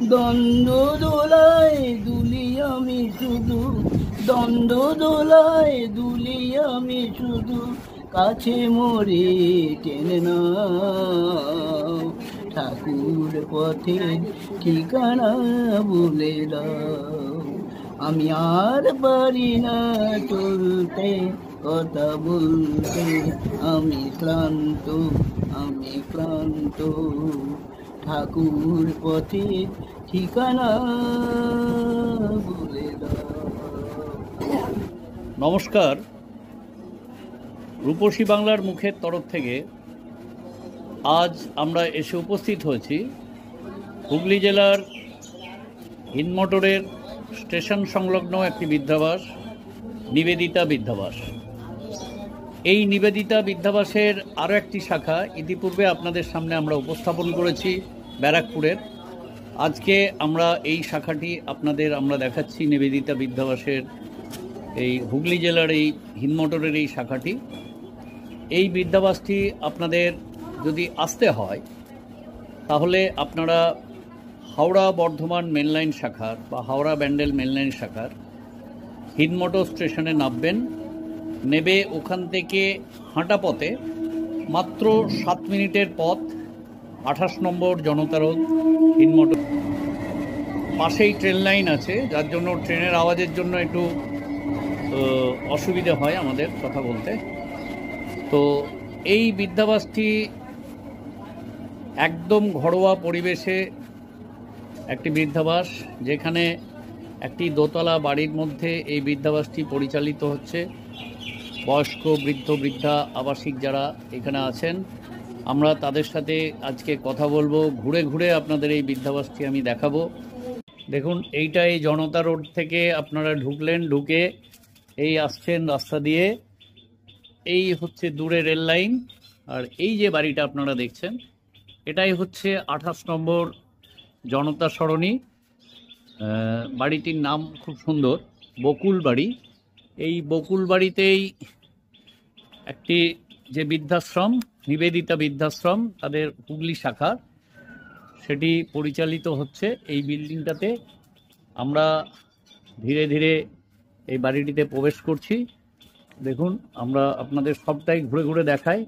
দ্বন্দ্ব দোলায় দুলি আমি শুধু, দ্বন্দ্ব দোলায় দুলি আমি শুধু, কাছে মোরে টেনে নাও, ঠাকুর পথের ঠিকানা বলে দাও। আমি আর পারি না চলতে, কথা বলতে, আমি ক্লান্ত, আমি ক্লান্ত, ঠাকুর পথের ঠিকানা বলে দাও। নমস্কার, রূপসী বাংলার মুখের তরফ থেকে আজ আমরা এসে উপস্থিত হয়েছি হুগলি জেলার হিন্দমোটরের স্টেশন সংলগ্ন একটি বৃদ্ধাবাস, নিবেদিতা বৃদ্ধাবাস। এই নিবেদিতা বৃদ্ধাবাসের আরও একটি শাখা ইতিপূর্বে আপনাদের সামনে আমরা উপস্থাপন করেছি ব্যারাকপুরের। আজকে আমরা এই শাখাটি আপনাদের আমরা দেখাচ্ছি, নিবেদিতা বৃদ্ধাবাসের এই হুগলি জেলার এই হিন্দমোটরের এই শাখাটি। এই বৃদ্ধাবাসটি আপনাদের যদি আসতে হয় তাহলে আপনারা হাওড়া বর্ধমান মেনলাইন শাখার বা হাওড়া ব্যান্ডেল মেনলাইন শাখার হিন্দমোটর স্টেশনে নামবেন। নেবে ওখান থেকে হাঁটা পথে মাত্র 7 মিনিটের পথ 28 নম্বর জনতা রোড হিন্দমোটর। পাশেই ট্রেন লাইন আছে, যার জন্য ট্রেনের আওয়াজের জন্য একটু অসুবিধা হয় আমাদের কথা বলতে। তো এই বৃদ্ধাবাসটি একদম ঘরোয়া পরিবেশে একটি বৃদ্ধাবাস, যেখানে একটি দোতলা বাড়ির মধ্যে এই বৃদ্ধাবাসটি পরিচালিত হচ্ছে। বয়স্ক বৃদ্ধ বৃদ্ধা আবাসিক যারা এখানে আছেন, আমরা তাদের সাথে আজকে কথা বলবো। ঘুরে ঘুরে আপনাদের এই বৃদ্ধাবাসটি আমি দেখাবো। দেখুন, এইটা এই জনতা রোড থেকে আপনারা ঢুকলেন, ঢুকে এই আসছেন রাস্তা দিয়ে, এই হচ্ছে দূরে রেল লাইন। আর এই যে বাড়িটা আপনারা দেখছেন, এটাই হচ্ছে 28 নম্বর জনতা সরণি। বাড়িটির নাম খুব সুন্দর, বকুল বাড়ি। এই বকুল বাড়িতেই একটি যে বৃদ্ধাশ্রম, নিবেদিতা বৃদ্ধাশ্রম, তাদের হুগলি শাখা, সেটি পরিচালিত হচ্ছে এই বিল্ডিংটাতে। আমরা ধীরে ধীরে এই বাড়িটিতে প্রবেশ করছি। দেখুন, আমরা আপনাদের সবটাই ঘুরে ঘুরে দেখাই।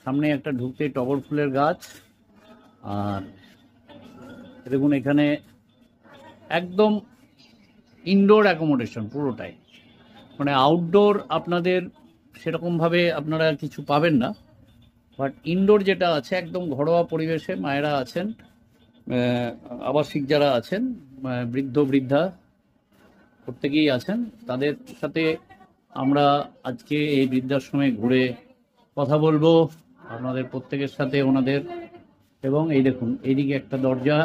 সামনে একটা ঢুকতে টগর ফুলের গাছ, আর দেখুন এখানে একদম ইনডোর অ্যাকোমোডেশন পুরোটাই, মানে আউটডোর আপনাদের সেরকমভাবে আপনারা কিছু পাবেন না, বাট ইনডোর যেটা আছে একদম ঘরোয়া পরিবেশে মায়েরা আছেন, আবাসিক যারা আছেন, বৃদ্ধ বৃদ্ধা প্রত্যেকেই আছেন। তাদের সাথে আমরা আজকে এই বৃদ্ধাশ্রমে ঘুরে কথা বলবো আপনাদের প্রত্যেকের সাথে ওনাদের। এবং এই দেখুন, এইদিকে একটা দরজা,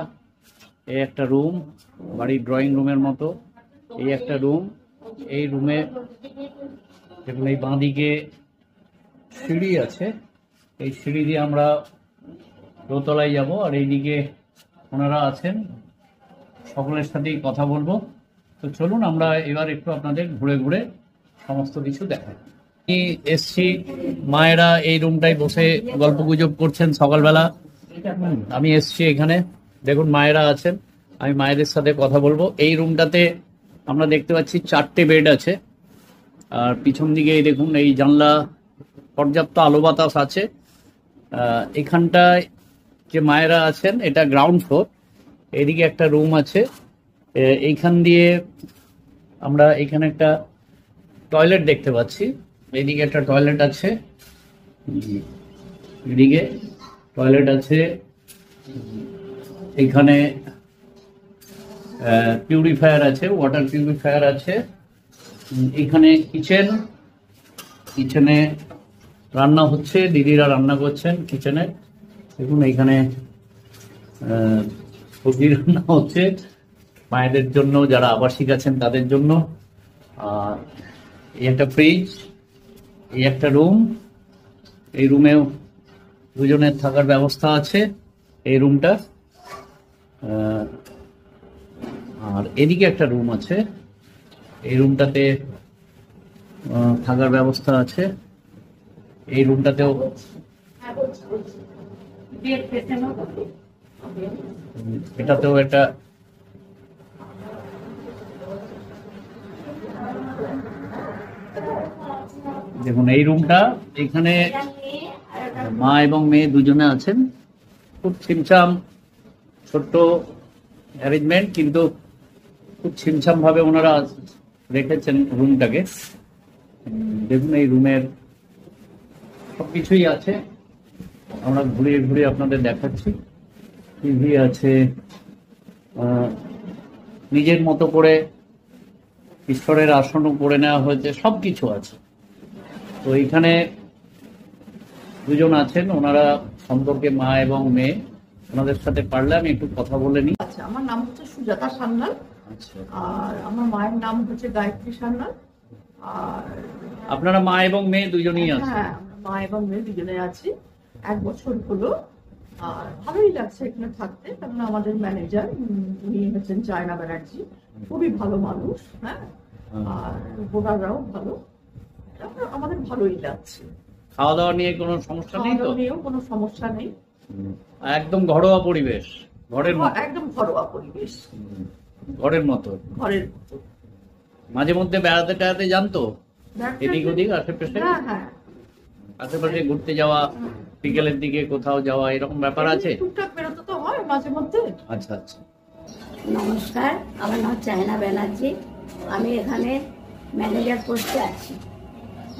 এই একটা রুম, বাড়ির ড্রয়িং রুমের মতো এই একটা রুম। এই রুমে দেখুন এই বাঁদিকে সিঁড়ি আছে, এই সিঁড়ি দিয়ে আমরা দোতলায় যাব। আর এইদিকে ওনারা আছেন, সকলের সাথেই কথা বলবো। তো চলুন আমরা এবার একটু আপনাদের ঘুরে ঘুরে সমস্ত কিছু দেখাই। আমি এসছি, মায়েরা এই রুমটায় বসে গল্প গুজব করছেন সকালবেলা। আমি এসছি এখানে, দেখুন মায়েরা আছেন, আমি মায়েদের সাথে কথা বলবো। এই রুমটাতে আমরা দেখতে পাচ্ছি 4টে বেড আছে। আর পিছন দিকে দেখুন এই জানলা, পর্যাপ্ত আলো বাতাস আছে। এখানটায় যে মায়েরা আছেন, এটা গ্রাউন্ড ফ্লোর। এদিকে একটা রুম আছে, এইখান দিয়ে আমরা এখানে একটা টয়লেট দেখতে পাচ্ছি। এদিকে একটা টয়লেট আছে, এদিকে টয়লেট আছে। এখানে পিউরিফায়ার আছে, ওয়াটার পিউরিফায়ার আছে। এখানে কিচেন, কিচেনে রান্না হচ্ছে, দিদিরা রান্না করছেন কিচেনে। দেখুন এইখানে সবজি রান্না হচ্ছে মায়েদের জন্য, যারা আবাসিক আছেন তাদের জন্য। আর এই একটা ফ্রিজ, এই একটা রুম, এই রুমেও দুজনের থাকার ব্যবস্থা আছে এই রুমটা। আর এদিকে একটা রুম আছে, এই রুমটাতে থাকার ব্যবস্থা আছে। এই রুমটাতেও এটাতেও একটা দেখুন এই রুমটা, এখানে মা এবং মেয়ে দুজনে আছেন। খুব ছিমছাম ছোট্ট অ্যারেঞ্জমেন্ট, কিন্তু খুব ছিমছাম ভাবে ওনারা রেখেছেন রুমটাকে। দেখুন এই রুমের সবকিছুই আছে, আমরা ঘুরিয়ে ঘুরিয়ে আপনাদের দেখাচ্ছি। টিভি আছে, নিজের মতো করে ঈশ্বরের আসনও করে নেওয়া হয়েছে, সবকিছু আছে। তো এখানে দুজন আছেন, ওনারা সম্পর্কে মা এবং মেয়ে। ওনাদের সাথে পারলে আমি একটু কথা বলে নিই। আচ্ছা, আমার নাম হচ্ছে সুজাতা সান্যাল। আচ্ছা, আর আমার মায়ের নাম হচ্ছে গায়ত্রী সান্যাল। আর আপনারা মা এবং মেয়ে দুজনেই আছেন? হ্যাঁ, আমরা মা এবং মেয়ে দুজনে আছি। 1 বছর হলো। আর ভালোই লাগছে এখানে থাকতে, কারণ আমাদের ম্যানেজার উনি হচ্ছেন চায়না ব্যানার্জি, খুবই ভালো মানুষ। হ্যাঁ, আর বোনাররাও ভালো, আমাদের ভালোই লাগছে। খাওয়া দাওয়া নিয়ে কোনো সমস্যা নেই তো? নিয়েও কোনো সমস্যা নেই, একদম ঘরোয়া পরিবেশ, ঘরের মতো। একদম ঘরোয়া পরিবেশ, ঘরের মতো। ঘরের মতো। মাঝে মধ্যে বেড়াতে টেড়াতে যান তো এদিক ওদিক আশেপাশে? হ্যাঁ হ্যাঁ, আশেপাশে ঘুরতে যাওয়া, বিকেলের দিকে কোথাও যাওয়া, এরকম ব্যাপার আছে? টুকটাক বেরোতে তো হয় মাঝে মধ্যে। আচ্ছা আচ্ছা। নমস্কার, আমার নাম চায়না ব্যানার্জি। আমি এখানে ম্যানেজার পোস্টে আছি।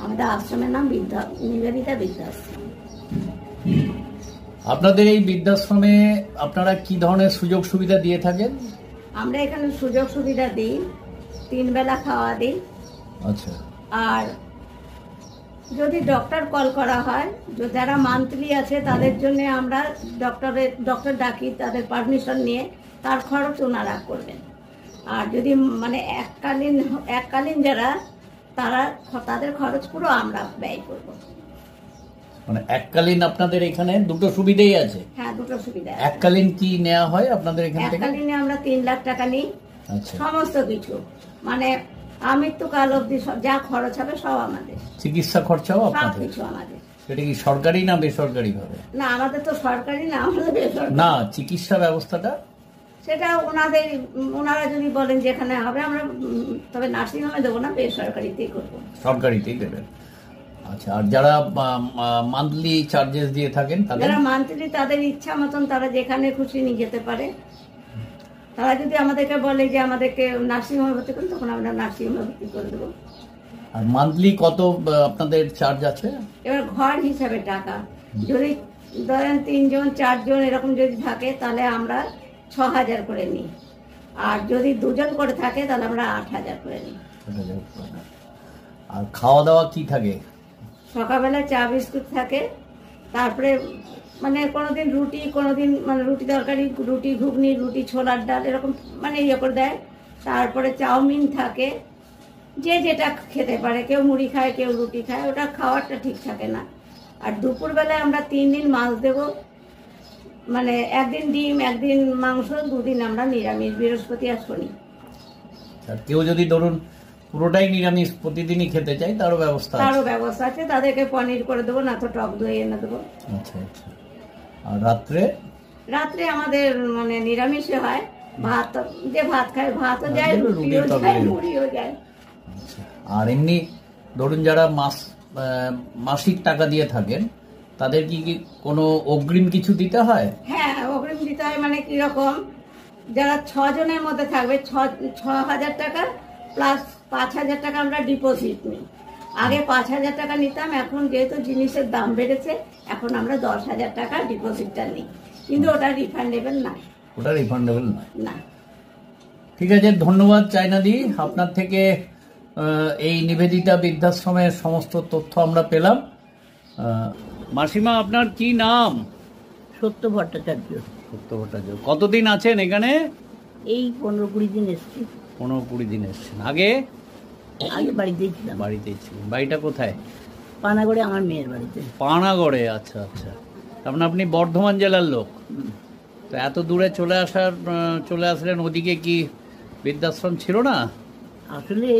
আমাদের আশ্রমের নাম নিবেদিতা বৃদ্ধাশ্রম। আপনাদের এই বৃদ্ধাশ্রমে আপনারা কি ধরনের সুযোগ সুবিধা দিয়ে থাকেন? আমরা এখানে সুযোগ সুবিধা দিই, 3 বেলা খাওয়া দিই। আচ্ছা। আর যদি ডক্টর কল করা হয়, যারা মান্থলি আছে তাদের জন্য আমরা ডক্টর ডাকি, তাদের পারমিশন নিয়ে তার খরচ ওনারা করবেন। আর যদি মানে এককালীন যারা, তাদের খরচ পুরো আমরা ব্যয় করব। মানে এককালীন আপনাদের এখানে দুটো সুবিধাই আছে? হ্যাঁ, দুটো সুবিধা। এককালীন কি নেওয়া হয় আপনাদের এখান থেকে? এককালীনে আমরা 3 লাখ টাকা নিই। আচ্ছা। সমস্ত কিছু মানে আমৃত্যুকাল অব্দি যা খরচ হবে সব আমাদের। চিকিৎসা খরচাও সব আপনাদের? কিছু আমাদের। সেটা কি সরকারি না বেসরকারি ভাবে? না, আমাদের তো সরকারি না, আমাদের বেসরকারি। না, চিকিৎসা ব্যবস্থাটা সেটা ওনারা যদি বলেন যেখানে হবে, আমরা তবে নার্সিং হোমে দেবো না, বেসরকারিতেই করবো। সরকারিতেই দেবেন। আচ্ছা। আর যারা মান্থলি চার্জেস দিয়ে থাকেন যারা মান্থলি, তাদের ইচ্ছা মতন তারা যেখানে খুশি নিয়ে যেতে পারে। তারা যদি আমাদেরকে বলে যে আমাদেরকে নার্সিং হোমে ভর্তি করুন, তখন আমরা নার্সিং হোমে ভর্তি করে দেবো। আর মান্থলি কত আপনাদের চার্জ আছে? এবার ঘর হিসাবে টাকা, যদি ধরেন 3 জন 4 জন এরকম যদি থাকে, তাহলে আমরা 6,000 করে নিই। আর যদি 2 জন করে থাকে, তাহলে আমরা 8,000 করে নিই। আর খাওয়া দাওয়া কি থাকে? সকালবেলা চা বিস্কুট থাকে, তারপরে মানে কোনোদিন রুটি, কোনোদিন মানে রুটি তরকারি, রুটি ঘুগনি, রুটি ছোলার ডাল, এরকম মানে ইয়ে করে দেয়। তারপরে চাউমিন থাকে, যে যেটা খেতে পারে, কেউ মুড়ি খায়, কেউ রুটি খায়, ওটা খাওয়ারটা ঠিক থাকে না। আর দুপুরবেলায় আমরা 3 দিন মাছ দেবো, মানে 1 দিন ডিম, 1 দিন মাংস, 2 দিন আমরা নিরামিষ, বৃহস্পতি আর শনি। আর কেউ যদি ধরুন পুরোটাই নিরামিষ প্রতিদিনই খেতে চাই, তারও ব্যবস্থা আছে। তাদেরকে পনির করে দেবো, না তো টক দই এনে দেবো। আচ্ছা আচ্ছা। আর রাত্রে আমাদের মানে নিরামিষে হয়। ভাত, যে ভাত খায় ভাতও যায়, রুটিও যায়, মুড়িও যায়। আর এমনি ধরুন যারা মাসিক টাকা দিয়ে থাকেন, তাদের কি কোনো অগ্রিম কিছু দিতে হয়? হ্যাঁ, অগ্রিম দিতে হয়। মানে কিরকম, যারা 6 জনের মধ্যে থাকবে, 6,000 টাকা প্লাস 5,000 টাকা আমরা ডিপোজিট নিই। আগে 5,000 টাকা নিতাম, এখন যেহেতু জিনিসের দাম বেড়েছে, এখন আমরা 10,000 টাকা ডিপোজিটটা নিই। কিন্তু ওটা রিফান্ডেবল না। ওটা রিফান্ডেবল না। ঠিক আছে, ধন্যবাদ চায়নাদি। আপনার থেকে এই নিবেদিতা বৃদ্ধাশ্রমের সমস্ত তথ্য আমরা পেলাম। মাসিমা, আপনার কি নাম? সত্য ভট্টাচার্য। সত্য ভট্টাচার্য। কতদিন আছেন এখানে? এই 15-20 দিন এসছি। 15-20 দিন এসছেন। আগে বাড়িতেই ছিলাম। বাড়িতেই ছিলেন। বাড়িটা কোথায়? পানাগড়ে, আমার মেয়ের বাড়িতে। পানাগড়ে? আচ্ছা আচ্ছা। তার মানে আপনি বর্ধমান জেলার লোক। তো এত দূরে চলে আসলেন, ওদিকে কি বৃদ্ধাশ্রম ছিল না? আসলে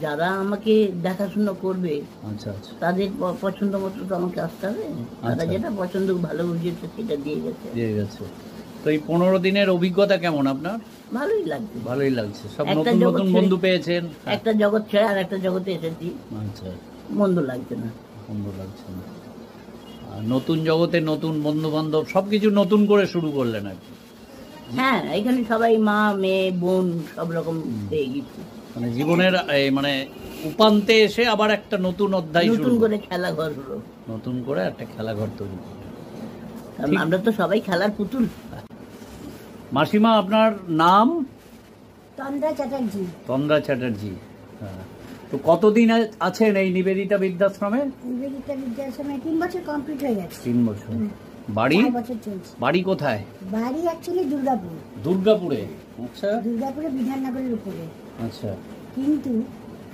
যারা আমাকে দেখাশোনা করবে, আচ্ছা আচ্ছা, তাদের পছন্দ মতো তো আমাকে আসতে হবে। তারা যেটা পছন্দ ভালো বুঝেছে সেটা দিয়ে গেছে। তো এই 15 দিনের অভিজ্ঞতা কেমন আপনার? ভালোই লাগছে। ভালোই লাগছে। সব নতুন নতুন বন্ধু পেয়েছেন? একটা জগৎ ছেড়ে আর একটা জগতে এসেছি। আচ্ছা। মন্দ লাগছে না। সুন্দর লাগছে না। আর নতুন জগতে নতুন বন্ধু বান্ধব সবকিছু নতুন করে শুরু করলেন আর কি। হ্যাঁ, এখানে সবাই মা মেয়ে বোন সব রকম পেয়ে গেছি। মানে জীবনের মানে উপান্তে এসে আবার একটা নতুন অধ্যায় নতুন শুরু করে খেলাঘর হলো, নতুন করে একটা খেলাঘর তৈরি করলেন। কারণ ঠিক। আমরা তো সবাই খেলার পুতুল। মাসিমা, আপনার নাম? তন্দ্রা চ্যাটার্জি। তন্দ্রা চ্যাটার্জি। হ্যাঁ, তো কতদিন আছেন এই নিবেদিতা বৃদ্ধাশ্রমে? নিবেদিতা বিদ্যাশ্রমে 3 বছর কমপ্লিট হয়ে গেছে। 3 বছর। বাড়ি? 4 বছর চলছে। বাড়ি কোথায়? বাড়ি অ্যাকচুয়ালি দুর্গাপুর। দুর্গাপুরে। আচ্ছা দুর্গাপুরে বিধাননগরের উপরে। আচ্ছা। কিন্তু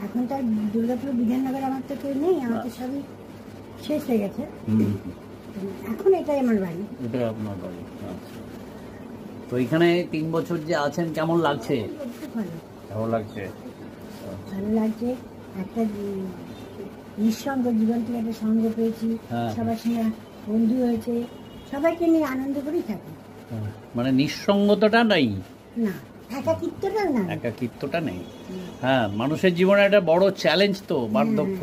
এখন তার দুর্গাপুর বিধাননগর আমার তো কেউ নেই, আমার তো সবই শেষ হয়ে গেছে। হুম, এখন এটাই আমার বাড়ি। এটা আপনার বাড়ি। আচ্ছা। তো এখানে 3 বছর যে আছেন কেমন লাগছে? খুব ভালো, কেমন লাগছে? ভালো লাগছে। একটা নিঃসঙ্গ জীবন থেকে একটা সঙ্গ পেয়েছি, হ্যাঁ। সবার সঙ্গে বন্ধু হয়েছে, সবাইকে নিয়ে আনন্দ করেই থাকি। হ্যাঁ, মানে নিঃসঙ্গতাটা নাই, না, একাকিত্বটাও না। একাকিত্বটা নেই। হ্যাঁ, মানুষের জীবনে একটা বড় চ্যালেঞ্জ তো বার্ধক্য,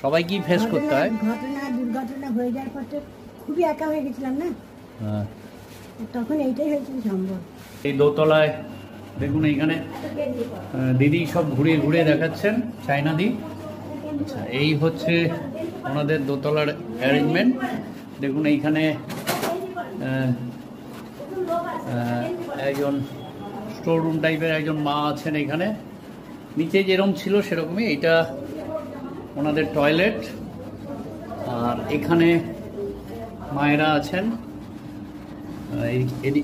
সবাইকেই ফেস করতে হয়। দুর্ঘটনা হয়ে যাওয়ার পর তো খুবই একা হয়ে গেছিলাম না, হ্যাঁ, তখন এইটাই হয়েছিল সম্ভব। এই দোতলায় দেখুন এইখানে দিদি সব ঘুরে ঘুরে দেখাচ্ছেন, চায়না দি। আচ্ছা, এই হচ্ছে ওনাদের দোতলার অ্যারেঞ্জমেন্ট। দেখুন এইখানে একজন স্টোর রুম টাইপের একজন মা আছেন এখানে। নিচে যেরকম ছিল সেরকমই, এইটা ওনাদের টয়লেট। আর এখানে মায়েরা আছেন,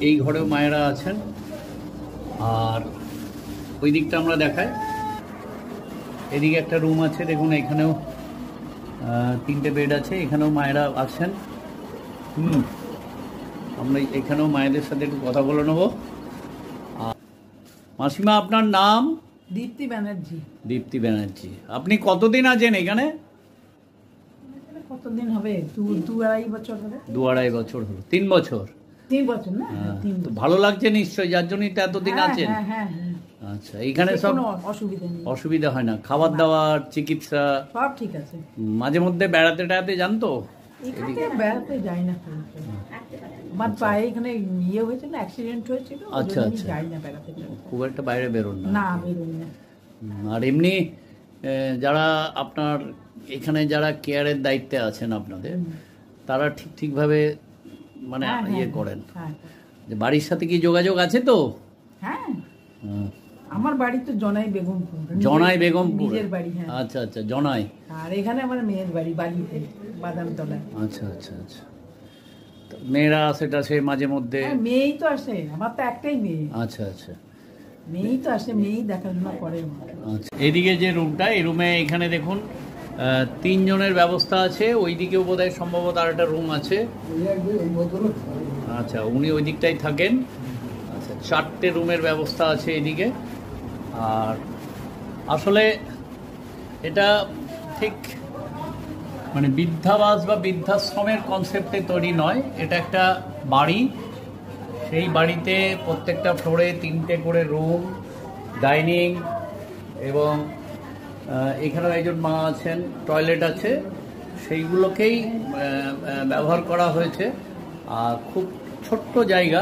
এই ঘরেও মায়েরা আছেন। আর ওই দিকটা আমরা দেখাই, এদিকে একটা রুম আছে দেখুন, এখানেও 3টে বেড আছে, এখানেও মায়েরা আছেন। আমরা এখানেও মায়েদের সাথে একটু কথা বলে নেবো। মাসিমা, আপনার নাম? দীপ্তি ব্যানার্জি। দীপ্তি ব্যানার্জি। আপনি কতদিন আছেন এখানে? কতদিন হবে? 2-2.5 বছর হবে। 2-2.5 বছর হলো। 3 বছর? 3 বছর না? হ্যাঁ, 3 তো বছর। ভালো লাগছে নিশ্চয়ই, যার জন্যই তো এতদিন আছেন। হ্যাঁ হ্যাঁ হ্যাঁ, আচ্ছা, এইখানে সব কোনো অসুবিধা নেই, অসুবিধা হয় না? খাবার দাবার, চিকিৎসা? সব ঠিক আছে। মাঝে মধ্যে বেড়াতে টেড়াতে যান তো? এখানে বেড়াতে যাই না, আমার পায়ে এখানে ইয়ে হয়েছিল, অ্যাক্সিডেন্ট হয়েছিল, ওই আচ্ছা, জন্য আমি আচ্ছা। যাই না বেড়াতে টেড়াতে। খুব একটা বাইরে বেরোন না? না, বেরোই না। আর এমনি যারা আপনার এখানে যারা কেয়ারের দায়িত্বে আছেন আপনাদের, তারা ঠিকভাবে মানে হ্যাঁ, ইয়ে হ্যাঁ, করেন? হ্যাঁ যে বাড়ির সাথে কি যোগাযোগ আছে তো? হ্যাঁ, হুম। আমার বাড়ি তো জনাই বেগমপুর। জনাই বেগমপুর? নিজের বাড়ি, হ্যাঁ। আচ্ছা আচ্ছা, জনাই। আর এখানে আমার মেয়ের বাড়ি বালিতে, বাদামতলায়। আচ্ছা আচ্ছা আচ্ছা। তো মেয়েরা সেটা সে মাঝে মধ্যে? হ্যাঁ, মেয়েই তো আসে, আমার তো একটাই মেয়ে। আচ্ছা আচ্ছা মেয়েই তো আসে, মেয়েই দেখাশোনা করে আমার। আচ্ছা। এদিকে যে রুমটা, এই রুমে এখানে দেখুন 3 জনের ব্যবস্থা আছে। ওইদিকেও বোধহয় সম্ভবত আর একটা রুম আছে। আচ্ছা, উনি ওই দিকটাই থাকেন। আচ্ছা, 4টে রুমের ব্যবস্থা আছে এদিকে। আর আসলে এটা ঠিক মানে বৃদ্ধাবাস বা বৃদ্ধাশ্রমের কনসেপ্টে তৈরি নয়, এটা একটা বাড়ি। সেই বাড়িতে প্রত্যেকটা ফ্লোরে 3টে করে রুম, ডাইনিং, এবং এখানেও একজন মা আছেন, টয়লেট আছে, সেইগুলোকেই ব্যবহার করা হয়েছে। আর খুব ছোট্ট জায়গা,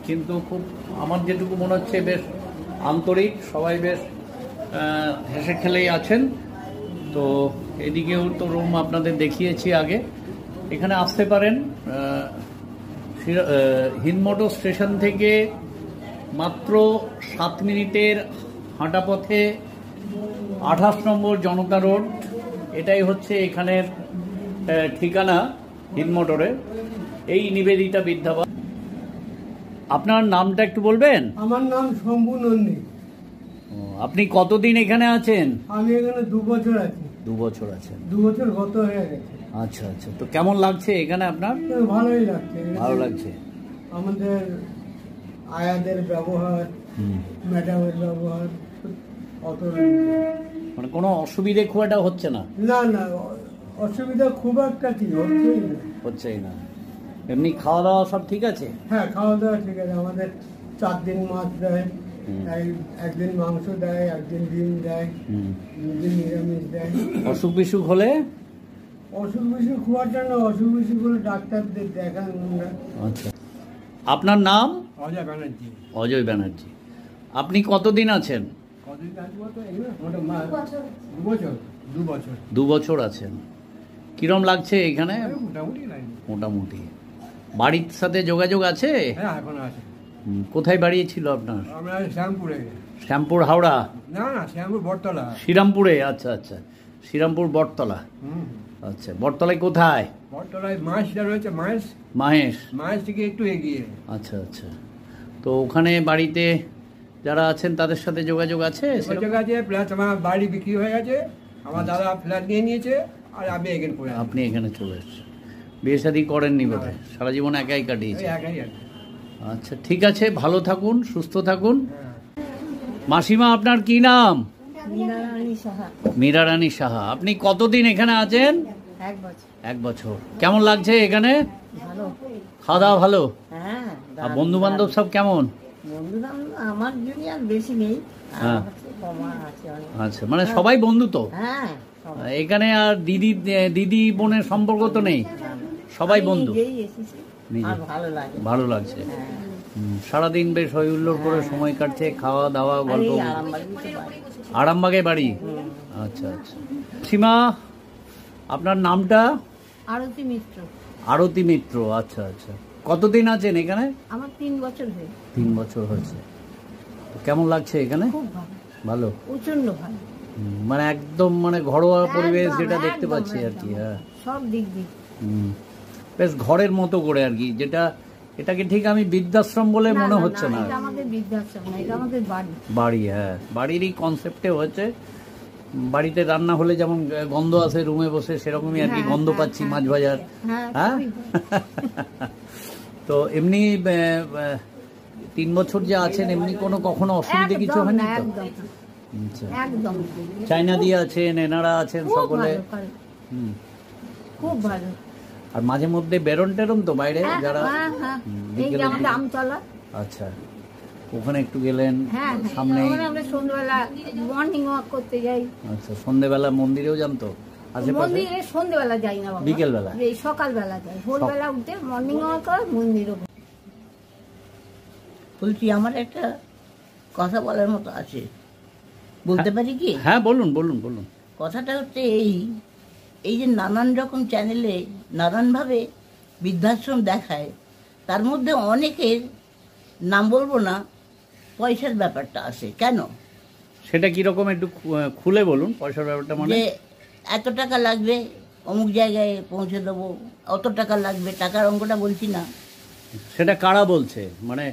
কিন্তু খুব আমার যেটুকু মনে হচ্ছে বেশ আন্তরিক, সবাই বেশ হেসে খেলেই আছেন। তো এদিকেও তো রুম আপনাদের দেখিয়েছি আগে। এখানে আসতে পারেন, হিন্দমোটর স্টেশন থেকে মাত্র 7 মিনিটের হাঁটা পথে 28 নম্বর জনতা রোড, এটাই হচ্ছে এখানের ঠিকানা হিন্দমোটরের, এই নিবেদিতা বৃদ্ধাবাস। আপনার নামটা একটু বলবেন? আমার নাম শম্ভু নন্দী। আপনি কতদিন এখানে আছেন? আমি এখানে 2 বছর আছি। 2 বছর আছেন? 2 বছর গত হয়ে গেছে। আচ্ছা আচ্ছা। তো কেমন লাগছে এখানে আপনার? ভালোই লাগছে। ভালো লাগছে। আমাদের আয়াদের ব্যবহার, ম্যাডামের ব্যবহার অত মানে কোনো অসুবিধে খুব একটা হচ্ছে না? না না, অসুবিধা খুব একটা কি হচ্ছেই না। হচ্ছেই না। এমনি খাওয়া দাওয়া সব ঠিক আছে? হ্যাঁ, খাওয়া দাওয়া ঠিক আছে। আমাদের 4 দিন মাছ দেয়, একদিন মাংস দেয়, একদিন ডিম দেয়, দুদিন নিরামিষ দেয়। অসুখ বিসুখ হলে? অসুখ বিসুখ খুব একটা না, অসুখ বিসুখ হলে ডাক্তারদের দেখান আমরা। আচ্ছা, আপনার নাম? অজয় ব্যানার্জি। অজয় ব্যানার্জি। আপনি কতদিন আছেন? কতদিন আসবো তো এগুলো? মোটামুটি 2 বছর। 2 বছর আছেন। কিরম লাগছে এখানে? মোটামুটি লাগে। মোটামুটি। বাড়ির সাথে যোগাযোগ আছে? হ্যাঁ, এখন আছে। কোথায় বাড়ি ছিল আপনার? আমরা শ্যামপুরে। শ্যামপুর হাওড়া? না না, শ্যামপুর বটতলা। শ্রীরামপুরে? আচ্ছা আচ্ছা, শ্রীরামপুর বটতলা। আচ্ছা, বটতলায় কোথায়? বটতলায় মাছটা রয়েছে, মাছ থেকে একটু এগিয়ে। আচ্ছা আচ্ছা। তো ওখানে বাড়িতে যারা আছেন তাদের সাথে যোগাযোগ আছে? যোগাযোগ আছে, প্লাস আমার বাড়ি বিক্রি হয়ে গেছে, আমার দাদা ফ্ল্যাট নিয়ে নিয়েছে, আর আমি এখানে পড়ে আছি। আপনি এখানে চলে এসেছেন। বিয়ে শাদী করেননি বোধহয়? সারা জীবন একাই কাটিয়েছে? একাই আছে। আচ্ছা, ঠিক আছে, ভালো থাকুন, সুস্থ থাকুন। মাসিমা, আপনার কি নাম? মীরা রানী সাহা। আপনি কতদিন এখানে আছেন? 1 বছর। 1 বছর। কেমন লাগছে এখানে? ভালো। খাওয়া দাওয়া ভালো? হ্যাঁ। আর বন্ধু বান্ধব সব কেমন? বন্ধু আমার জুনিয়র বেশি নেই, হ্যাঁ। কমা আছে অনেক। আচ্ছা, মানে সবাই বন্ধু তো? হ্যাঁ। এখানে আর দিদি বোনের সম্পর্ক তো নেই, সবাই বন্ধু? নিজেই এসেছি, নিজে। আর ভালো লাগে। ভালো লাগছে। হ্যাঁ। সারাদিন বেশ হই হুল্লোড় করে সময় কাটছে, খাওয়া দাওয়া, আর গল্প। এই আরামবাগিতে বাড়ি। আরামবাগে বাড়ি? আচ্ছা আচ্ছা। সীমা, আপনার নামটা? আরতি মিত্র। আরতি মিত্র। আচ্ছা আচ্ছা। কতদিন আছেন এখানে? আমার 3 বছর হয়ে। 3 বছর হয়েছে। তো কেমন লাগছে এখানে? খুব ভালো, ভালো, প্রচন্ড ভালো। মানে একদম মানে ঘরোয়া পরিবেশ একদম, যেটা দেখতে একদম, পাচ্ছি আর কি। একদম। হ্যাঁ, সব দিক দিয়ে বেশ ঘরের মতো করে আর কি, যেটা এটাকে ঠিক আমি বৃদ্ধাশ্রম বলে মনে হচ্ছে না। এটা আমাদের বৃদ্ধাশ্রম না, এটা আমাদের বাড়ি। বাড়ি, হ্যাঁ, বাড়িরই কনসেপ্টে হয়েছে। বাড়িতে রান্না হলে যেমন গন্ধ আসে রুমে বসে, সেরকমই আর কি গন্ধ পাচ্ছি মাছ ভাজার। হ্যাঁ। তো এমনি 3 বছর যে আছেন, এমনি কখনো অসুবিধে কিছু হয়নি তো? আচ্ছা, একদম চাইনা দিয়ে আছেন, এনারা আছেন সকলে? খুব ভালো। আর মাঝে মধ্যে বেরোন টেরোন তো বাইরে যারা? এই যে আমাদের আমতলা। আচ্ছা, ওখানে একটু গেলেন? হ্যাঁ, সামনে আমরা সন্ধ্যাবেলা মর্নিং ওয়াক করতে যাই। আচ্ছা, সন্ধ্যেবেলা মন্দিরেও জানতো? আশেপাশে? মন্দিরে সন্ধ্যাবেলা যাই না বাবা, বিকেলবেলা? এই সকালবেলা যাই, ভোরবেলা উঠে মর্নিং ওয়াক করে মন্দিরও। বলছি, আমার একটা কথা বলার মতো আছে, বলতে পারি কি? হ্যাঁ, বলুন বলুন বলুন। কথাটা হচ্ছে এই যে নানান রকম চ্যানেলে নানানভাবে বৃদ্ধাশ্রম দেখায়, তার মধ্যে অনেকের নাম বলবো না, পয়সার ব্যাপারটা আসে কেন? সেটা কিরকম একটু খুলে বলুন, পয়সার ব্যাপারটা? মানে যে এত টাকা লাগবে, অমুক জায়গায় পৌঁছে দেবো, অত টাকা লাগবে, টাকার অঙ্কটা বলছি না। সেটা কারা বলছে? মানে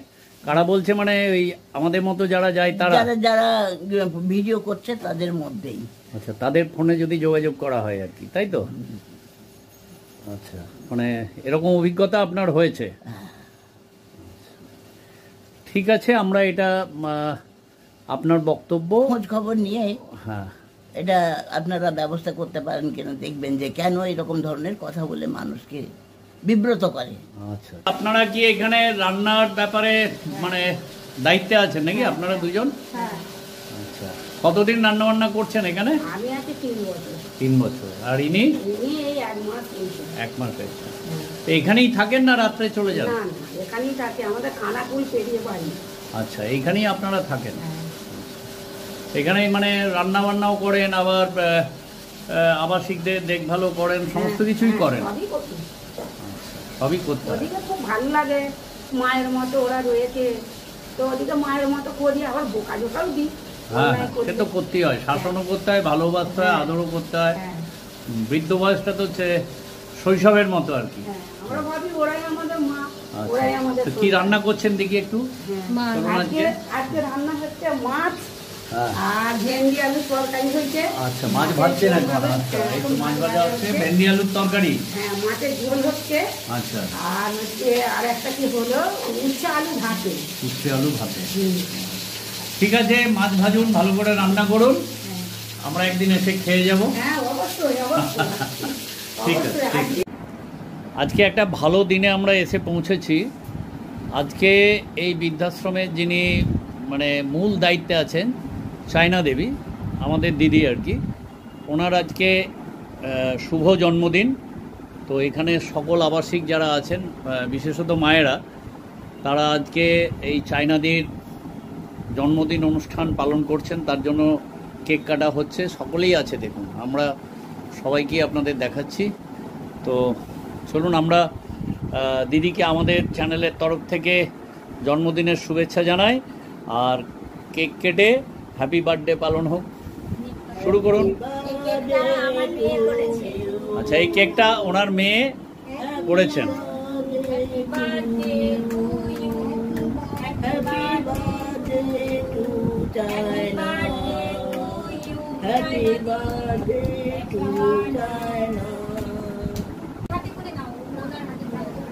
কারা বলছে মানে ওই আমাদের মতো যারা যায় তারা? যারা ভিডিও করছে তাদের মধ্যেই। আচ্ছা, তাদের ফোনে যদি যোগাযোগ করা হয় আর কি, তাই তো? আচ্ছা, মানে এরকম অভিজ্ঞতা আপনার হয়েছে? ঠিক আছে, আমরা এটা আপনার বক্তব্য খোঁজ খবর নিয়ে হ্যাঁ এটা আপনারা ব্যবস্থা করতে পারেন কিনা দেখবেন, যে কেন এরকম ধরনের কথা বলে মানুষকে বিব্রত করে। আচ্ছা, আপনারা কি এখানে রান্নার ব্যাপারে মানে দায়িত্বে আছেন নাকি আপনারা দুজন? আচ্ছা, কতদিন রান্না বান্না করছেন এখানে? আমি আছি 3 বছর। 3 বছর। আর ইনি? এই 1 মাস হয়েছে। 1 মাস হয়েছে। তো এখানেই থাকেন না রাত্রে চলে যান? না, এখানেই থাকে, আমাদের খানাকুল পেরিয়ে বাড়ি। আচ্ছা, এইখানেই আপনারা থাকেন? এখানেই মানে রান্না বান্নাও করেন, আবার আবাসিকদের দেখভালও করেন, সমস্ত কিছুই করেন? সবই করতে হয়। ওদিকে খুব ভালো লাগে, মায়ের মতো ওরা রয়েছে, তো ওদিকে মায়ের মতো করি, আবার বোকা জোকাও দিই। হ্যাঁ, সে তো করতেই হয়, শাসনও করতে হয়, ভালোবাসতে হয়, আদরও করতে হয়। বৃদ্ধ বয়সটা তো হচ্ছে শৈশবের মতো আর কি। আমরা ভাবি ওরাই আমাদের মা, ওরাই আমাদের। তো কি রান্না করছেন দেখি একটু? আজকে রান্না হচ্ছে মাছ আর ভেন্ডি আলুর তরকারি হয়েছে। আচ্ছা, মাছ ভাজছেন এখন? আচ্ছা, একটু মাছ ভাজা হচ্ছে, ভেন্ডি আলুর তরকারি। হ্যাঁ, মাছের ঝোল হচ্ছে। আচ্ছা, আর হচ্ছে আর একটা কি হলো, উচ্ছে আলু ভাতে। উচ্ছে আলু ভাতে। ঠিক আছে, মাছ ভাজুন, ভালো করে রান্না করুন, আমরা একদিন এসে খেয়ে যাব। হ্যাঁ, অবশ্যই অবশ্যই। ঠিক আছে, ঠিক আছে। আজকে একটা ভালো দিনে আমরা এসে পৌঁছেছি। আজকে এই বৃদ্ধাশ্রমের যিনি মানে মূল দায়িত্বে আছেন চায়না দেবী, আমাদের দিদি আর কি। ওনার আজকে শুভ জন্মদিন। তো এখানে সকল আবাসিক যারা আছেন, বিশেষত মায়েরা, তারা আজকে এই চায়নাদির জন্মদিন অনুষ্ঠান পালন করছেন, তার জন্য কেক কাটা হচ্ছে। সকলেই আছে, দেখুন, আমরা সবাইকে আপনাদের দেখাচ্ছি। তো চলুন আমরা দিদিকে আমাদের চ্যানেলের তরফ থেকে জন্মদিনের শুভেচ্ছা জানাই, আর কেক কেটে হ্যাপি বার্থডে পালন হোক। শুরু করুন। আচ্ছা, এই কেকটা ওনার মেয়ে করেছেন।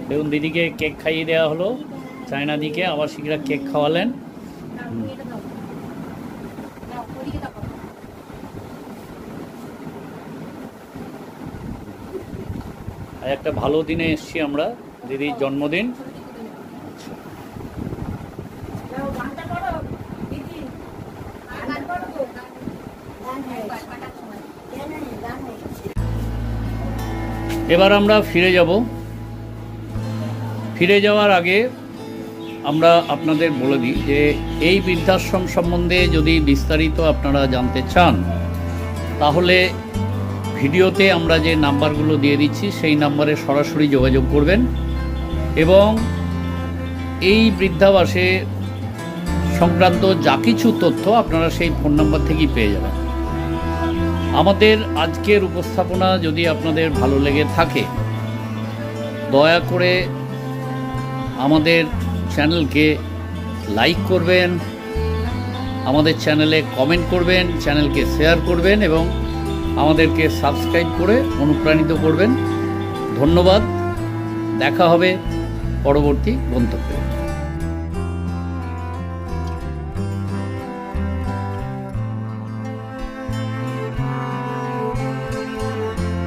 দেখুন, দিদিকে কেক খাইয়ে দেওয়া হলো, চায়না দিকে আবাসিকরা কেক খাওয়ালেন। একটা ভালো দিনে এসছি আমরা, দিদির জন্মদিন। এবার আমরা ফিরে যাব। ফিরে যাওয়ার আগে আমরা আপনাদের বলে দিই যে এই বৃদ্ধাশ্রম সম্বন্ধে যদি বিস্তারিত আপনারা জানতে চান, তাহলে ভিডিওতে আমরা যে নাম্বারগুলো দিয়ে দিচ্ছি সেই নাম্বারে সরাসরি যোগাযোগ করবেন, এবং এই বৃদ্ধাবাসে সংক্রান্ত যা কিছু তথ্য আপনারা সেই ফোন নাম্বার থেকেই পেয়ে যাবেন। আমাদের আজকের উপস্থাপনা যদি আপনাদের ভালো লেগে থাকে, দয়া করে আমাদের চ্যানেলকে লাইক করবেন, আমাদের চ্যানেলে কমেন্ট করবেন, চ্যানেলকে শেয়ার করবেন এবং আমাদেরকে সাবস্ক্রাইব করে অনুপ্রাণিত করবেন। ধন্যবাদ। দেখা হবে পরবর্তী গন্তব্যে।